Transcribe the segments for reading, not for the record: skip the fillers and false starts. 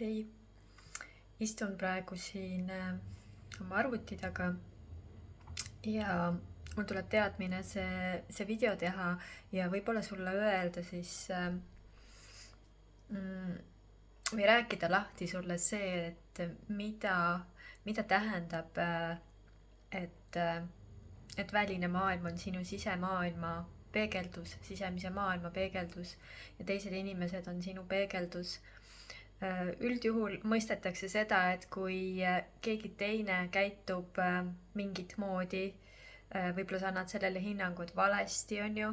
Hei, istun praegu siin oma arvuti taga ja mul tuleb teadmine see video teha ja võib-olla sulle öelda siis mm, või rääkida lahti sulle see, et mida tähendab, et, et väline maailm on sinu sisemaailma peegeldus, sisemise maailma peegeldus ja teised inimesed on sinu peegeldus. Üldjuhul mõistetakse seda, et kui keegi teine käitub mingit moodi, võib-olla sa annad sellele hinnangu, et valesti on ju,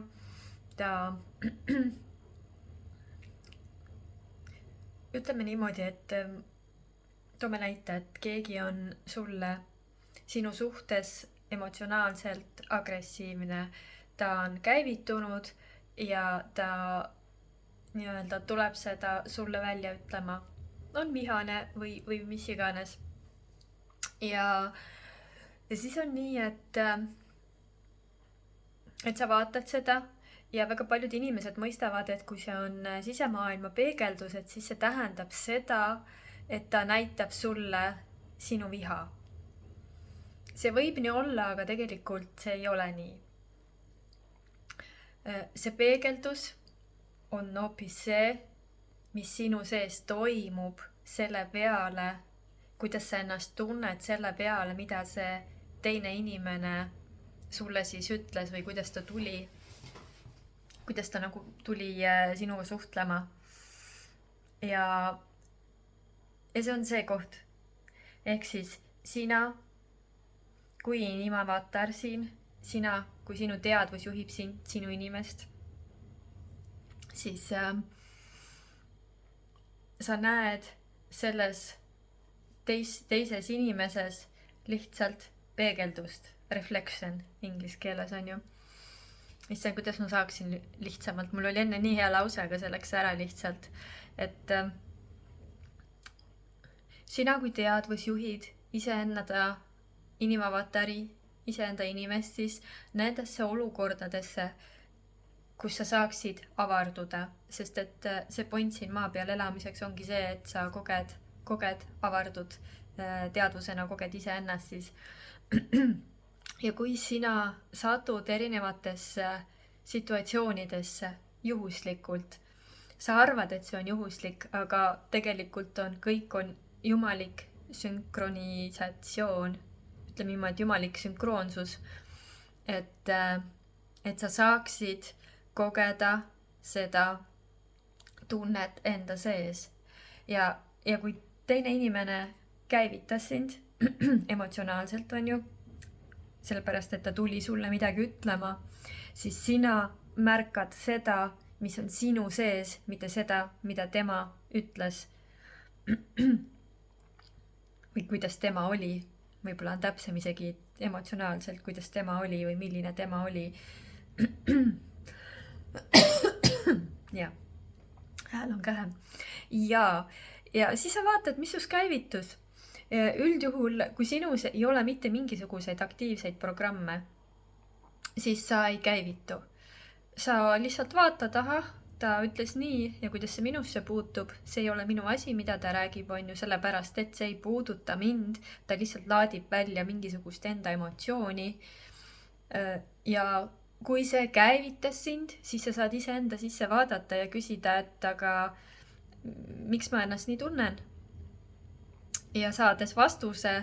ta ütleme niimoodi, et toome näite, et keegi on sulle sinu suhtes emotsionaalselt agressiivne, ta on käivitunud ja ta nii-öelda tuleb seda sulle välja ütlema, on vihane või mis iganes. Ja siis on nii, et sa vaatad seda ja väga paljud inimesed mõistavad, et kui see on sisemaailma peegeldus, et siis see tähendab seda, et ta näitab sulle sinu viha. See võib nii olla, aga tegelikult see ei ole nii. See peegeldus on hoopis see, mis sinu sees toimub selle peale, kuidas sa ennast tunned selle peale, mida see teine inimene sulle siis ütles või kuidas ta tuli nagu tuli sinuga suhtlema. Ja see on see koht. Ehk siis sina kui inimavatar siin, sina kui sinu teadvus juhib sinu inimest, siis sa näed selles teises inimeses lihtsalt peegeldust, reflection inglise keeles on ju. Issand, kuidas ma saaksin lihtsamalt, mul oli enne nii hea lause, aga see läks ära lihtsalt, et sina kui teadvus juhid iseenda inimavatari, iseenda inimest siis nendesse olukordadesse, kus sa saaksid avarduda, sest et see point siin maa peal elamiseks ongi see, et sa koged, avardud teadvusena, koged iseennast siis. Ja kui sina satud erinevatesse situatsioonidesse juhuslikult, sa arvad, et see on juhuslik, aga tegelikult kõik on jumalik sünkronisatsioon, ütleme niimoodi, jumalik sünkroonsus, et sa saaksid kogeda seda tunnet enda sees. Ja kui teine inimene käivitas sind emotsionaalselt on ju, sellepärast et ta tuli sulle midagi ütlema, siis sina märkad seda, mis on sinu sees, mitte seda, mida tema ütles. Või kuidas tema oli, võib-olla on täpsem isegi emotsionaalselt, kuidas tema oli või milline tema oli. Ja, hääl on kähe. Ja siis sa vaatad, mis sus käivitus. Üldjuhul, kui sinus ei ole mitte mingisuguseid aktiivseid programme, siis sa ei käivitu. Sa lihtsalt vaatad, ta ütles nii ja kuidas see minusse puutub, see ei ole minu asi, mida ta räägib, on ju, sellepärast, et see ei puuduta mind, ta lihtsalt laadib välja mingisugust enda emotsiooni. Ja kui see käivitas sind, siis sa saad iseenda sisse vaadata ja küsida, et aga miks ma ennast nii tunnen? Ja saades vastuse,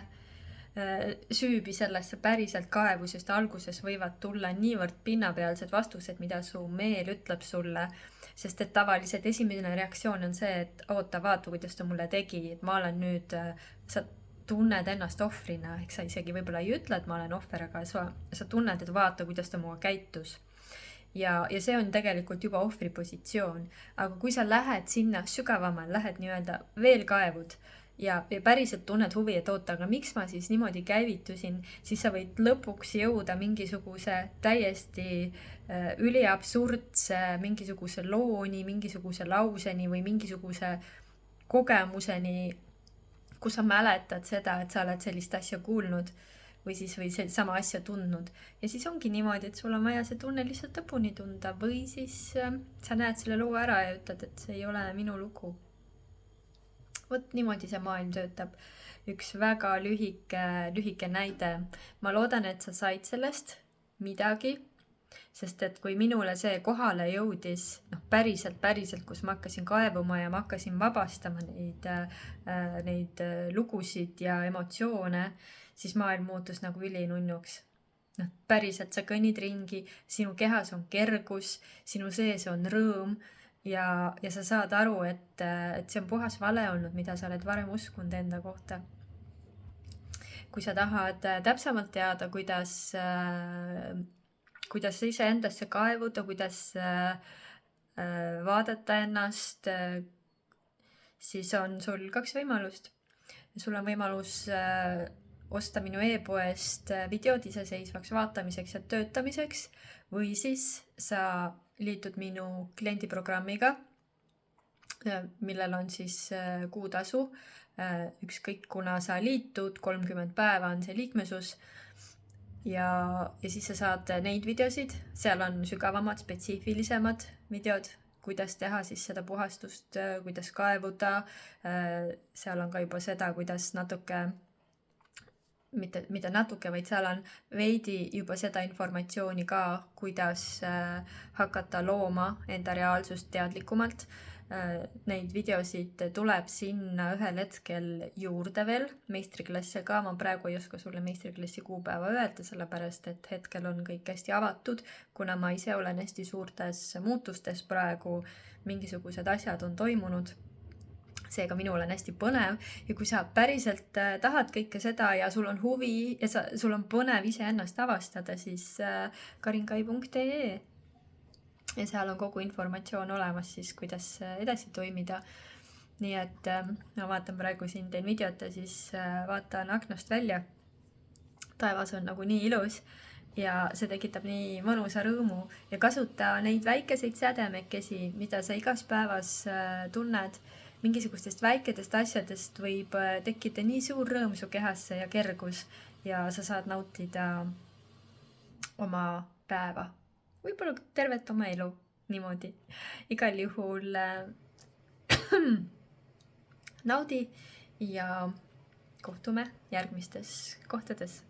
süübi sellesse päriselt kaevu, sest alguses võivad tulla niivõrd pinnapealsed vastused, mida su meel ütleb sulle, sest et tavaliselt esimene reaktsioon on see, et oota, vaata, kuidas ta mulle tegi, et ma olen nüüd, sa tunned ennast ohvrina, ehk sa isegi võib-olla ei ütle, et ma olen ohver, aga sa tunned, et vaata, kuidas ta muga käitus. Ja see on tegelikult juba ohvri positsioon. Aga kui sa lähed sinna sügavamal, lähed nii-öelda veel kaevud ja päriselt tunned huvi, et oota, aga miks ma siis niimoodi käivitusin, siis sa võid lõpuks jõuda mingisuguse täiesti üliabsurdse mingisuguse looni, mingisuguse lauseni või mingisuguse kogemuseni, kus sa mäletad seda, et sa oled sellist asja kuulnud või sama asja tundnud. Ja siis ongi niimoodi, et sul on vaja see tunne lihtsalt lõpuni tunda või siis sa näed selle loo ära ja ütled, et see ei ole minu lugu. Vot niimoodi see maailm töötab. Üks väga lühike näide. Ma loodan, et sa said sellest midagi, sest et kui minule see kohale jõudis, päriselt, kus ma hakkasin kaevuma ja ma hakkasin vabastama neid lugusid ja emotsioone, siis maailm muutus nagu ülinunnuks. Päriselt sa kõnnid ringi, sinu kehas on kergus, sinu sees on rõõm ja sa saad aru, et see on puhas vale olnud, mida sa oled varem uskunud enda kohta. Kui sa tahad täpsemalt teada, kuidas iseendasse kaevuda, kuidas vaadata ennast, siis on sul 2 võimalust. Sul on võimalus osta minu e-poest videod iseseisvaks vaatamiseks ja töötamiseks või siis sa liitud minu kliendiprogrammiga, millel on siis kuutasu. Ükskõik kuna sa liitud, 30 päeva on see liikmesus ja siis sa saad neid videosid, seal on sügavamad, spetsiifilisemad videod, kuidas teha siis seda puhastust, kuidas kaevuda. Seal on ka juba seda, kuidas mitte natuke, vaid seal on veidi juba seda informatsiooni ka, kuidas hakata looma enda reaalsust teadlikumalt. Neid videosid tuleb sinna ühel hetkel juurde veel, meistriklasse ka. Ma praegu ei oska sulle meistriklassi kuupäeva öelda, sellepärast et hetkel on kõik hästi avatud, kuna ma ise olen hästi suurtes muutustes praegu, mingisugused asjad on toimunud. Seega minul on hästi põnev ja kui sa päriselt tahad kõike seda ja sul on huvi ja sul on põnev iseennast avastada, siis karinkai.ee ja seal on kogu informatsioon olemas siis, kuidas edasi toimida. Nii et ma vaatan praegu siin, teen videot ja siis vaatan aknast välja. Taevas on nagu nii ilus ja see tekitab nii mõnusa rõõmu ja kasuta neid väikeseid sädemekesi, mida sa igas päevas tunned. Mingisugustest väikedest asjadest võib tekkida nii suur rõõm su kehasse ja kergus ja sa saad nautida oma päeva. Võib-olla tervet oma elu niimoodi. Igal juhul naudi ja kohtume järgmistes kohtades.